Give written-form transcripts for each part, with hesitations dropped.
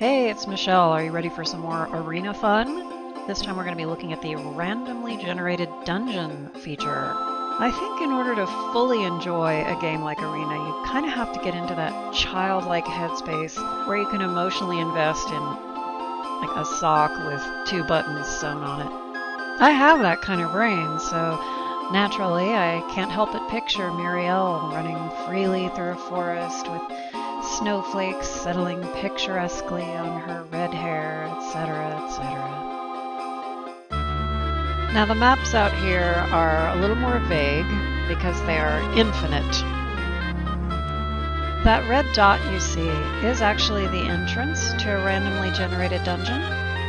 Hey, it's Michelle. Are you ready for some more arena fun? This time we're going to be looking at the randomly generated dungeon feature. I think in order to fully enjoy a game like Arena, you kind of have to get into that childlike headspace where you can emotionally invest in like a sock with 2 buttons sewn on it. I have that kind of brain, so naturally I can't help but picture Mirielle running freely through a forest with snowflakes settling picturesquely on her red hair, etc., etc. Now the maps out here are a little more vague because they are infinite. That red dot you see is actually the entrance to a randomly generated dungeon,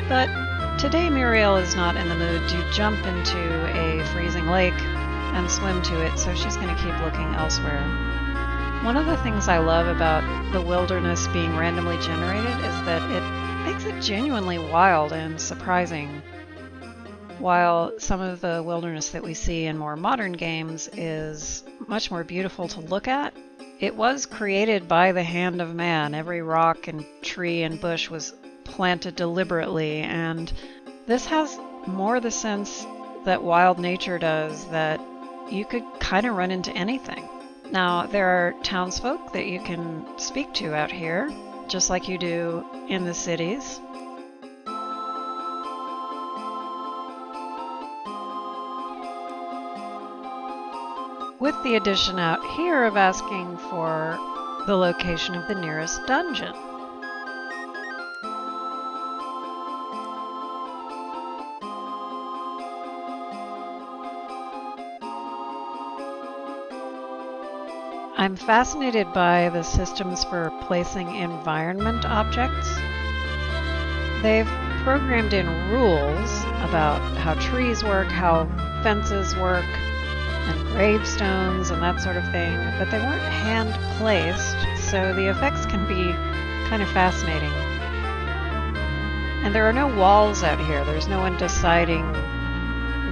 but today Mirielle is not in the mood to jump into a freezing lake and swim to it, so she's going to keep looking elsewhere. One of the things I love about the wilderness being randomly generated is that it makes it genuinely wild and surprising. While some of the wilderness that we see in more modern games is much more beautiful to look at, it was created by the hand of man. Every rock and tree and bush was planted deliberately, and this has more the sense that wild nature does, that you could kind of run into anything. Now, there are townsfolk that you can speak to out here, just like you do in the cities. With the addition out here of asking for the location of the nearest dungeon. I'm fascinated by the systems for placing environment objects. They've programmed in rules about how trees work, how fences work, and gravestones and that sort of thing, but they weren't hand placed, so the effects can be kind of fascinating. And there are no walls out here. There's no one deciding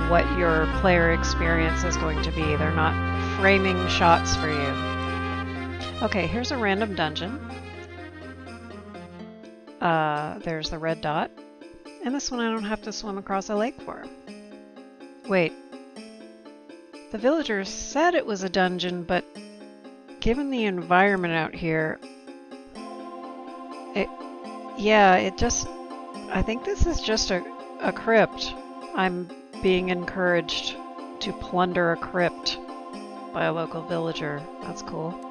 what your player experience is going to be. They're not framing shots for you. Okay, here's a random dungeon. There's the red dot. And this one I don't have to swim across a lake for. Wait. The villagers said it was a dungeon, but given the environment out here, I think this is just a crypt. I'm being encouraged to plunder a crypt by a local villager. That's cool.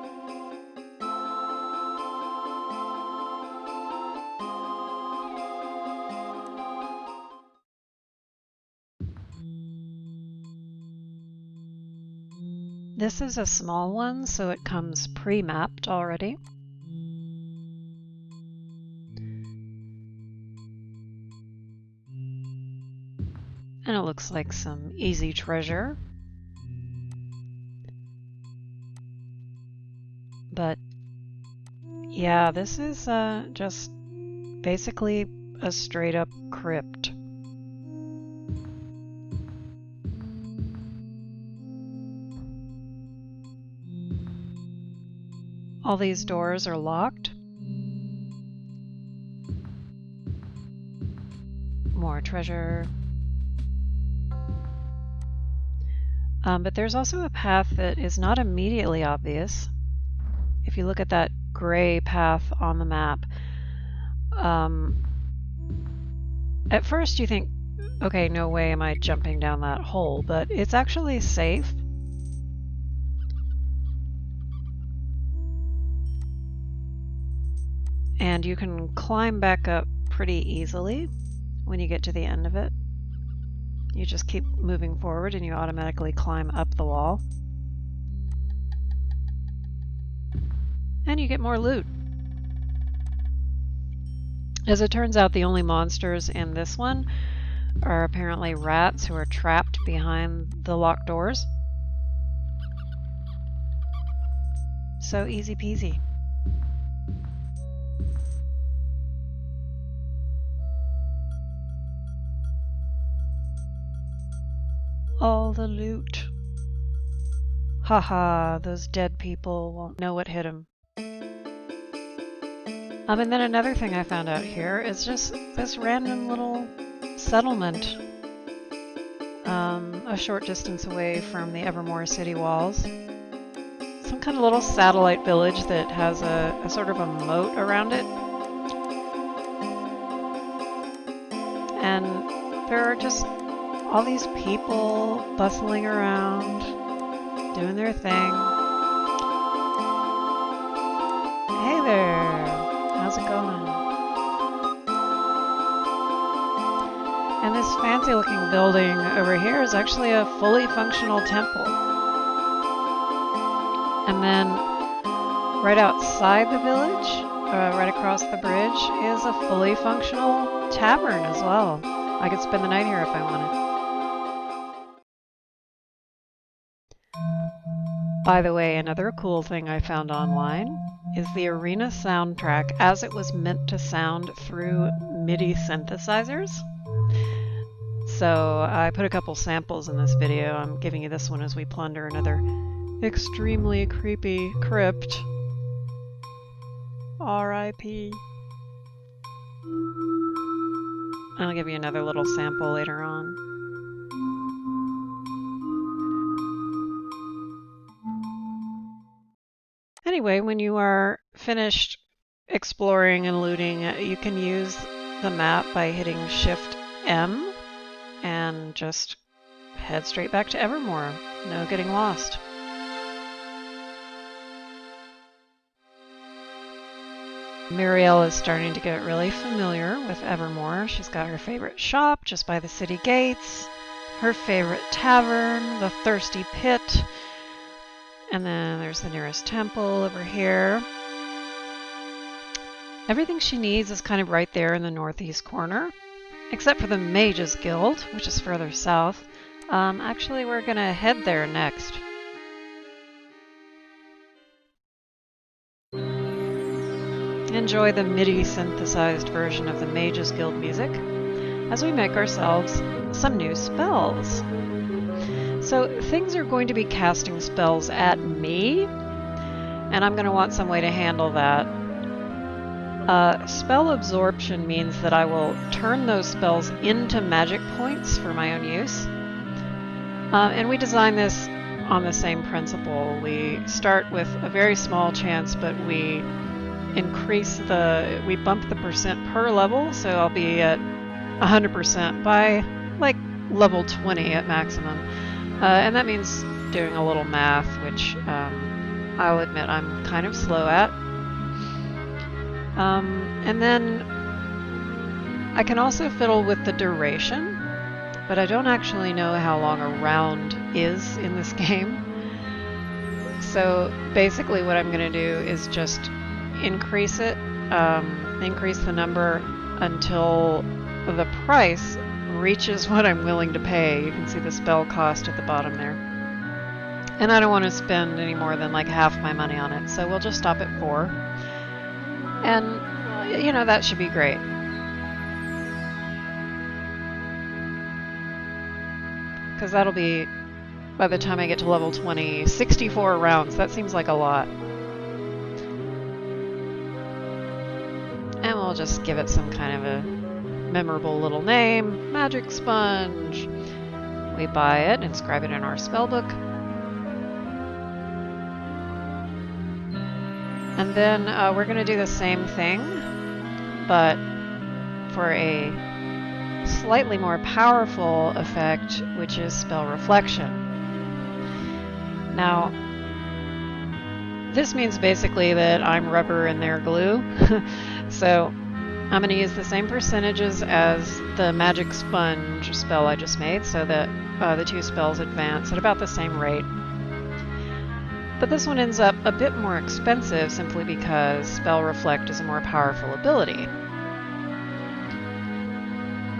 This is a small one, so it comes pre-mapped already. And it looks like some easy treasure. But yeah, this is just basically a straight up crypt. All these doors are locked. More treasure. But there's also a path that is not immediately obvious. If you look at that gray path on the map, at first you think, okay, no way am I jumping down that hole, but it's actually safe. And you can climb back up pretty easily when you get to the end of it. You just keep moving forward and you automatically climb up the wall. And you get more loot. As it turns out, the only monsters in this one are apparently rats who are trapped behind the locked doors. So easy peasy. All the loot. Haha, those dead people won't know what hit them. And then another thing I found out here is just this random little settlement a short distance away from the Evermore city walls. Some kind of little satellite village that has a sort of a moat around it. And there are just all these people bustling around, doing their thing. Hey there, how's it going? And this fancy looking building over here is actually a fully functional temple. And then right outside the village, right across the bridge, is a fully functional tavern as well. I could spend the night here if I wanted. By the way, another cool thing I found online is the arena soundtrack as it was meant to sound through MIDI synthesizers. So I put a couple samples in this video. I'm giving you this one as we plunder another extremely creepy crypt. R.I.P. I'll give you another little sample later on. Anyway, when you are finished exploring and looting, you can use the map by hitting Shift M and just head straight back to Evermore. No getting lost. Mirielle is starting to get really familiar with Evermore. She's got her favorite shop just by the city gates, her favorite tavern, the Thirsty Pit, and then there's the nearest temple over here. Everything she needs is kind of right there in the northeast corner, except for the Mages Guild, which is further south. Actually, we're gonna head there next. Enjoy the MIDI synthesized version of the Mages Guild music as we make ourselves some new spells. So things are going to be casting spells at me, and I'm going to want some way to handle that. Spell absorption means that I will turn those spells into magic points for my own use. And we design this on the same principle. We start with a very small chance, but we bump the percent per level, so I'll be at 100% by like level 20 at maximum. And that means doing a little math, which I'll admit I'm kind of slow at. And then I can also fiddle with the duration, but I don't actually know how long a round is in this game. So basically what I'm going to do is just increase it, increase the number until the price reaches what I'm willing to pay. You can see the spell cost at the bottom there. And I don't want to spend any more than like half my money on it, so we'll just stop at 4. And, you know, that should be great. Because that'll be, by the time I get to level 20, 64 rounds. That seems like a lot. And we'll just give it some kind of a memorable little name. Magic Sponge. We buy it, inscribe it in our spellbook. And then we're going to do the same thing, but for a slightly more powerful effect, which is spell reflection. Now, this means basically that I'm rubber and they're glue. So I'm going to use the same percentages as the Magic Sponge spell I just made, so that the two spells advance at about the same rate. But this one ends up a bit more expensive simply because Spell Reflect is a more powerful ability.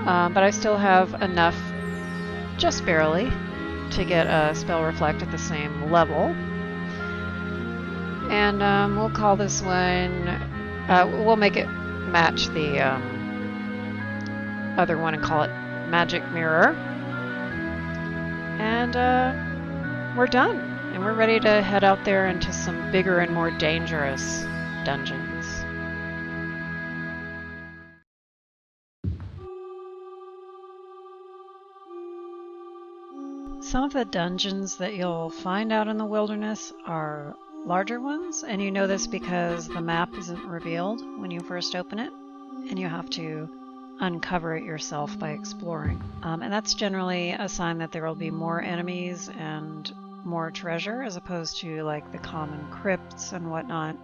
But I still have enough, just barely, to get a Spell Reflect at the same level. And we'll call this one, we'll make it match the other one and call it Magic Mirror. And we're done. And we're ready to head out there into some bigger and more dangerous dungeons. Some of the dungeons that you'll find out in the wilderness are larger ones, and you know this because the map isn't revealed when you first open it, and you have to uncover it yourself by exploring. And that's generally a sign that there will be more enemies and more treasure, as opposed to like the common crypts and whatnot.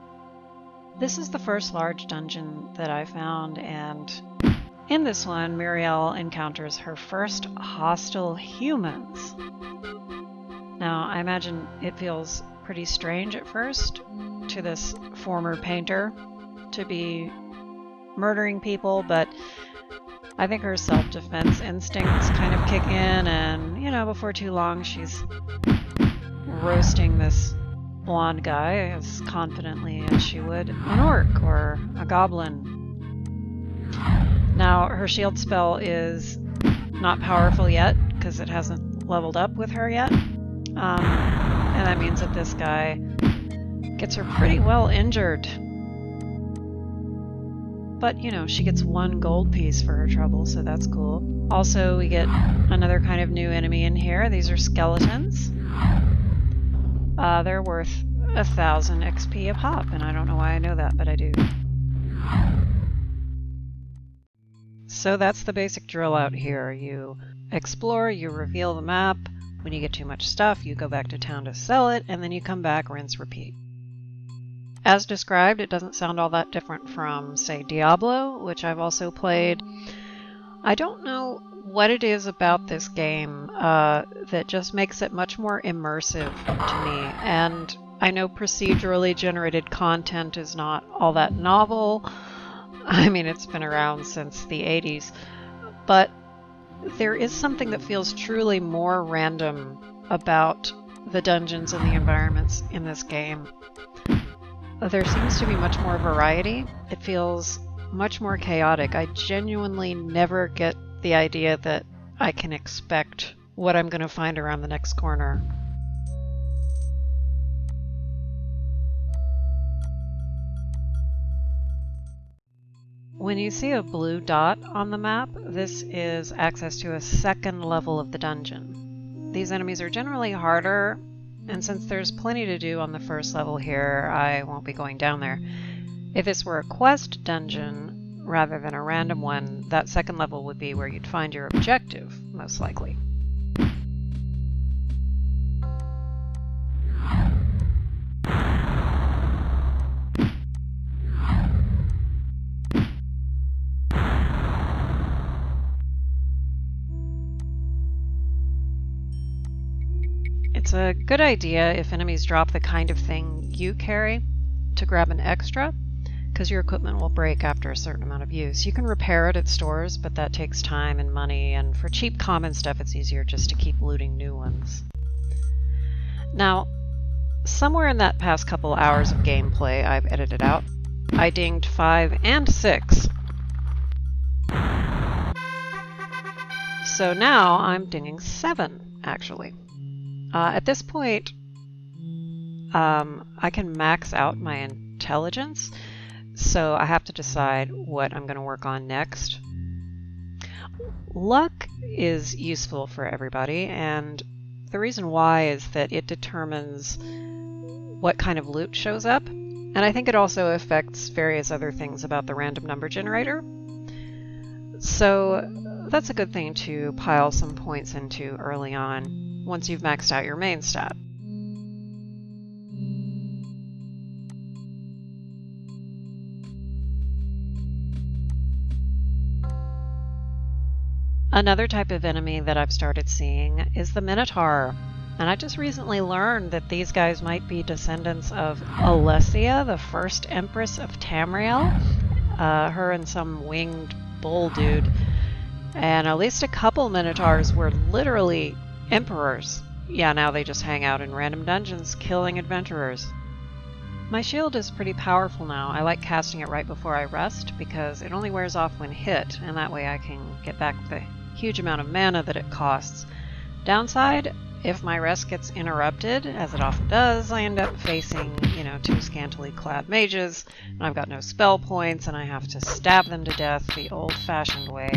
This is the first large dungeon that I found, and in this one, Mirielle encounters her first hostile humans. Now, I imagine it feels pretty strange at first to this former painter to be murdering people, but I think her self-defense instincts kind of kick in, and, you know, before too long, she's roasting this blonde guy as confidently as she would an orc or a goblin. Now, her shield spell is not powerful yet because it hasn't leveled up with her yet. And that means that this guy gets her pretty well injured. But, you know, she gets 1 gold piece for her trouble, so that's cool. Also, we get another kind of new enemy in here. These are skeletons. They're worth 1,000 XP a pop, and I don't know why I know that, but I do. So that's the basic drill out here. You explore, you reveal the map. When you get too much stuff, you go back to town to sell it, and then you come back, rinse, repeat. As described, it doesn't sound all that different from, say, Diablo, which I've also played. I don't know what it is about this game that just makes it much more immersive to me. And I know procedurally generated content is not all that novel. I mean, it's been around since the 80s. But there is something that feels truly more random about the dungeons and the environments in this game. There seems to be much more variety. It feels much more chaotic. I genuinely never get the idea that I can expect what I'm going to find around the next corner. When you see a blue dot on the map, this is access to a second level of the dungeon. These enemies are generally harder, and since there's plenty to do on the first level here, I won't be going down there. If this were a quest dungeon rather than a random one, that second level would be where you'd find your objective, most likely. It's a good idea if enemies drop the kind of thing you carry to grab an extra, because your equipment will break after a certain amount of use. You can repair it at stores, but that takes time and money, and for cheap common stuff it's easier just to keep looting new ones. Now, somewhere in that past couple hours of gameplay I've edited out, I dinged 5 and 6. So now I'm dinging 7, actually. At this point, I can max out my intelligence, so I have to decide what I'm going to work on next. Luck is useful for everybody, and the reason why is that it determines what kind of loot shows up, and I think it also affects various other things about the random number generator. So that's a good thing to pile some points into early on, once you've maxed out your main stat. Another type of enemy that I've started seeing is the Minotaur. And I just recently learned that these guys might be descendants of Alessia, the first Empress of Tamriel. Her and some winged bull dude. And at least a couple Minotaurs were literally emperors. Yeah, now they just hang out in random dungeons, killing adventurers. My shield is pretty powerful now. I like casting it right before I rest, because it only wears off when hit, and that way I can get back the huge amount of mana that it costs. Downside, if my rest gets interrupted, as it often does, I end up facing, 2 scantily clad mages, and I've got no spell points, and I have to stab them to death the old-fashioned way.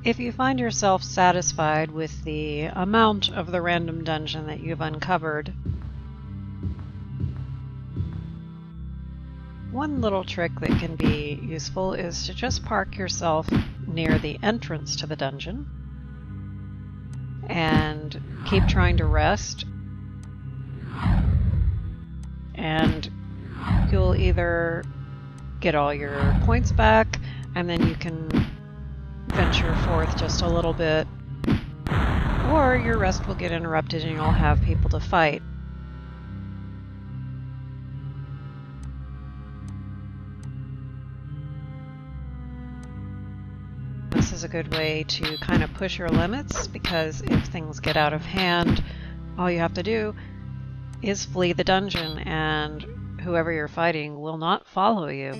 If you find yourself satisfied with the amount of the random dungeon that you've uncovered, one little trick that can be useful is to just park yourself near the entrance to the dungeon and keep trying to rest, and you'll either get all your points back and then you can venture forth just a little bit, or your rest will get interrupted and you'll have people to fight. This is a good way to kind of push your limits, because if things get out of hand, all you have to do is flee the dungeon and whoever you're fighting will not follow you.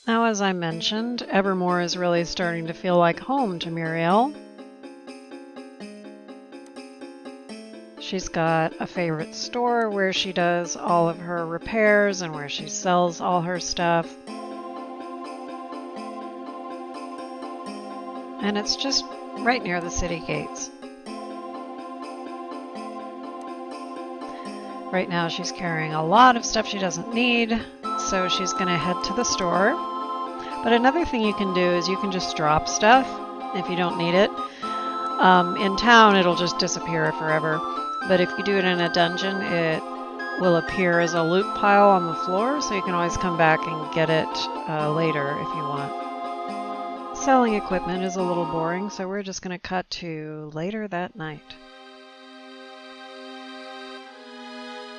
Now, as I mentioned, Evermore is really starting to feel like home to Mirielle. She's got a favorite store where she does all of her repairs and where she sells all her stuff. And it's just right near the city gates. Right now she's carrying a lot of stuff she doesn't need, so she's going to head to the store. But another thing you can do is you can just drop stuff if you don't need it. In town it'll just disappear forever, but if you do it in a dungeon it will appear as a loot pile on the floor, so you can always come back and get it later if you want. Selling equipment is a little boring, so we're just going to cut to later that night.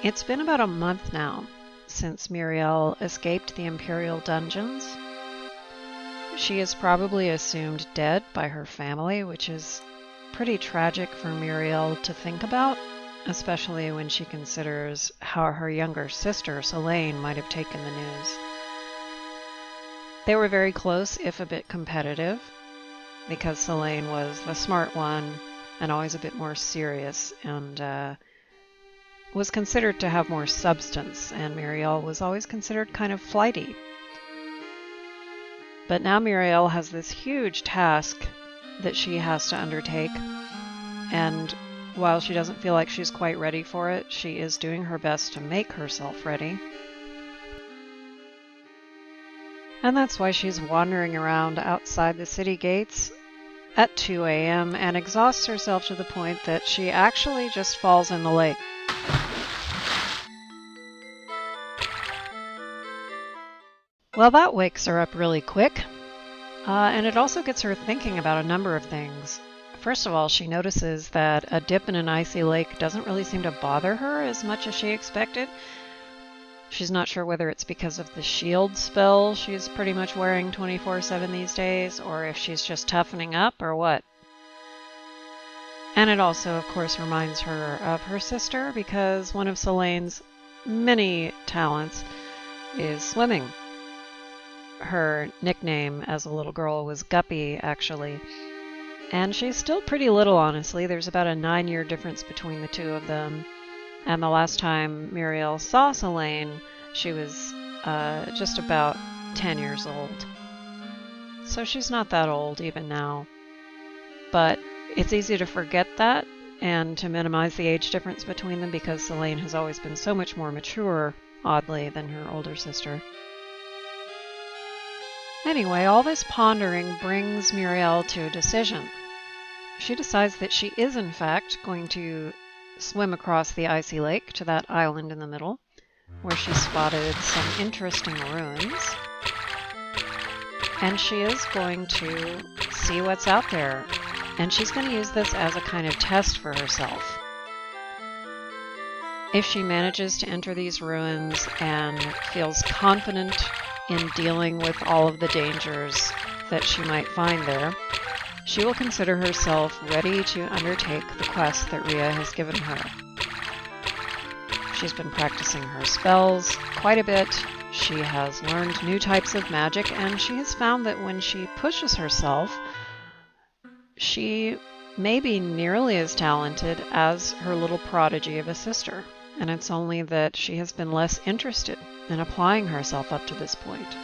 It's been about a month now since Mirielle escaped the Imperial dungeons. She is probably assumed dead by her family, which is pretty tragic for Mirielle to think about, especially when she considers how her younger sister, Selene, might have taken the news. They were very close, if a bit competitive, because Selene was the smart one and always a bit more serious, and was considered to have more substance, and Mirielle was always considered kind of flighty. But now Mirielle has this huge task that she has to undertake, and while she doesn't feel like she's quite ready for it, she is doing her best to make herself ready. And that's why she's wandering around outside the city gates at 2 a.m. and exhausts herself to the point that she actually just falls in the lake. Well, that wakes her up really quick, and it also gets her thinking about a number of things. First of all, she notices that a dip in an icy lake doesn't really seem to bother her as much as she expected. She's not sure whether it's because of the shield spell she's pretty much wearing 24/7 these days, or if she's just toughening up, or what. And it also, of course, reminds her of her sister, because one of Selene's many talents is swimming. Her nickname as a little girl was Guppy, actually. And she's still pretty little, honestly. There's about a 9-year difference between the two of them. And the last time Mirielle saw Selene, she was just about 10 years old. So she's not that old even now. But it's easy to forget that and to minimize the age difference between them, because Selene has always been so much more mature, oddly, than her older sister. Anyway, all this pondering brings Mirielle to a decision. She decides that she is, in fact, going to swim across the Icy Lake to that island in the middle, where she spotted some interesting ruins. And she is going to see what's out there, and she's going to use this as a kind of test for herself. If she manages to enter these ruins and feels confident in dealing with all of the dangers that she might find there, she will consider herself ready to undertake the quest that Ria has given her. She's been practicing her spells quite a bit. She has learned new types of magic, and she has found that when she pushes herself, she may be nearly as talented as her little prodigy of a sister. And it's only that she has been less interested in applying herself up to this point.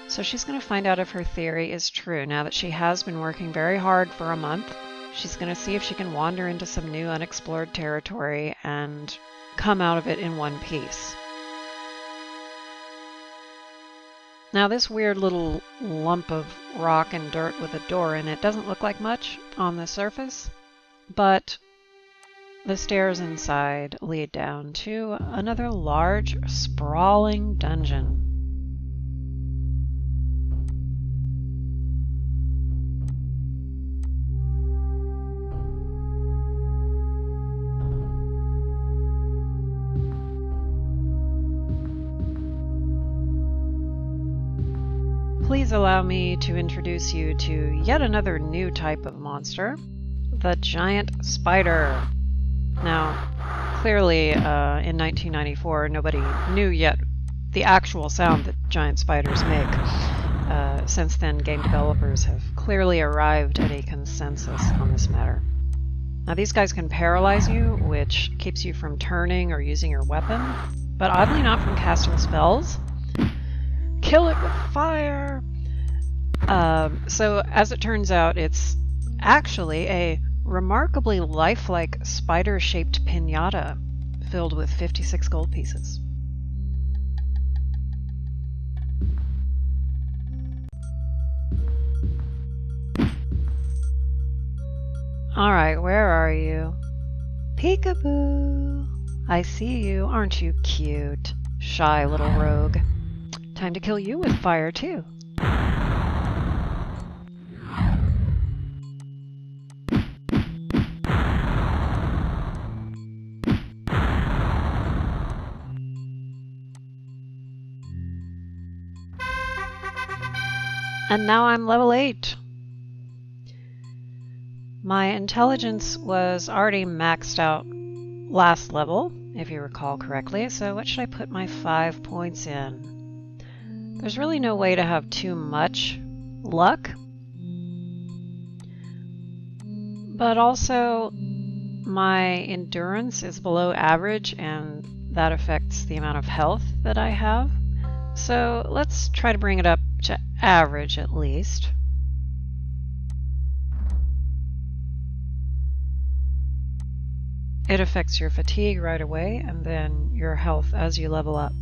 So she's going to find out if her theory is true. Now that she has been working very hard for a month, she's going to see if she can wander into some new unexplored territory and come out of it in one piece. Now this weird little lump of rock and dirt with a door in it doesn't look like much on the surface, but the stairs inside lead down to another large, sprawling dungeon. Please allow me to introduce you to yet another new type of monster, the giant spider. Now, clearly in 1994, nobody knew yet the actual sound that giant spiders make. Since then, game developers have clearly arrived at a consensus on this matter. Now, these guys can paralyze you, which keeps you from turning or using your weapon, but oddly not from casting spells. Kill it with fire! So, as it turns out, it's actually a remarkably lifelike spider-shaped piñata filled with 56 gold pieces. Alright, where are you? Peekaboo! I see you. Aren't you cute? Shy little rogue. Time to kill you with fire, too. And now I'm level 8. My intelligence was already maxed out last level, if you recall correctly, so what should I put my 5 points in? There's really no way to have too much luck, but also my endurance is below average and that affects the amount of health that I have. So let's try to bring it up to average at least. It affects your fatigue right away and then your health as you level up.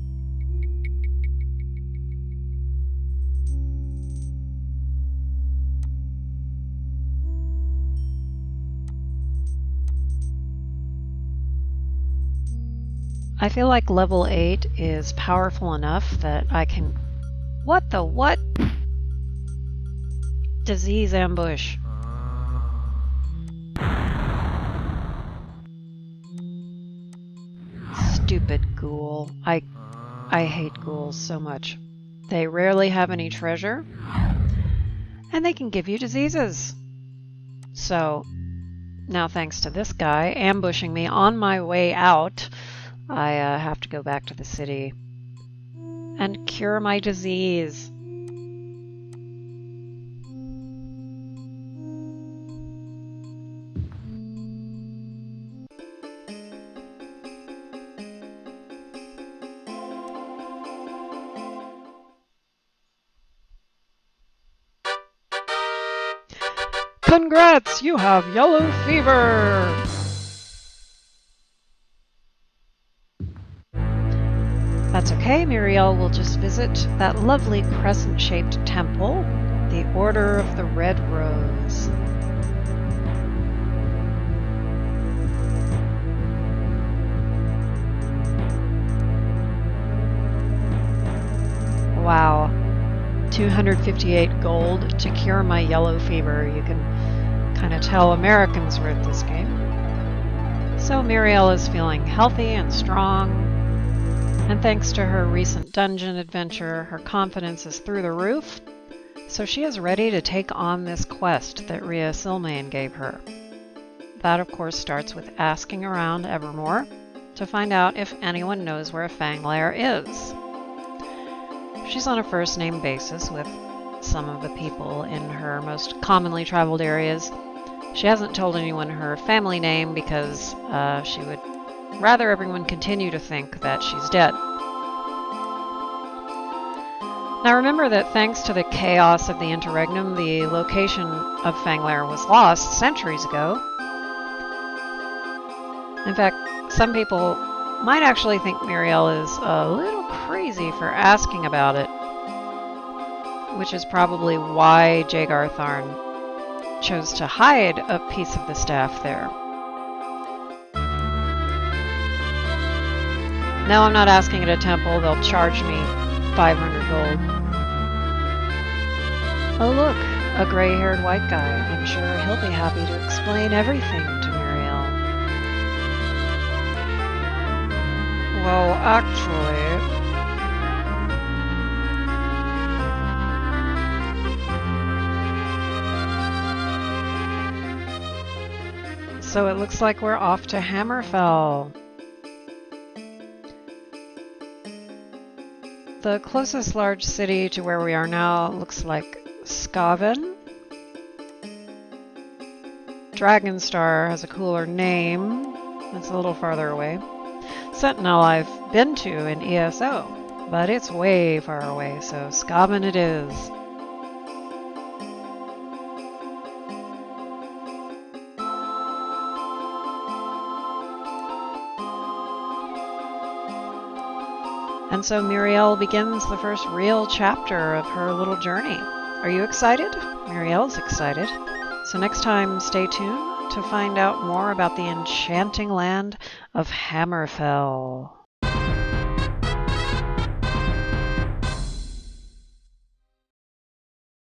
I feel like level 8 is powerful enough that I can... What the what? Disease ambush. Stupid ghoul. I hate ghouls so much. They rarely have any treasure, and they can give you diseases. So, now thanks to this guy ambushing me on my way out, I have to go back to the city and cure my disease. Congrats! You have yellow fever! That's okay, Mirielle will just visit that lovely crescent-shaped temple, the Order of the Red Rose. Wow. 258 gold to cure my yellow fever. You can kind of tell Americans were at this game. So Mirielle is feeling healthy and strong, and thanks to her recent dungeon adventure, her confidence is through the roof, so she is ready to take on this quest that Ria Silmane gave her. That, of course, starts with asking around Evermore to find out if anyone knows where a Fang Lair is. she's on a first-name basis with some of the people in her most commonly traveled areas. She hasn't told anyone her family name because she would rather everyone continue to think that she's dead. Now remember that thanks to the chaos of the interregnum, the location of Fanglair was lost centuries ago. In fact, some people might actually think Mirielle is a little crazy for asking about it, which is probably why Jagar Tharn chose to hide a piece of the staff there. No, I'm not asking at a temple. They'll charge me 500 gold. Oh look, a gray-haired white guy. I'm sure he'll be happy to explain everything to Mirielle. Well, actually... So it looks like we're off to Hammerfell. The closest large city to where we are now looks like Skaven. Dragonstar has a cooler name. It's a little farther away. Sentinel I've been to in ESO, but it's way far away, so Skaven it is. And so Mirielle begins the first real chapter of her little journey. Are you excited? Mirielle's excited. So next time, stay tuned to find out more about the enchanting land of Hammerfell.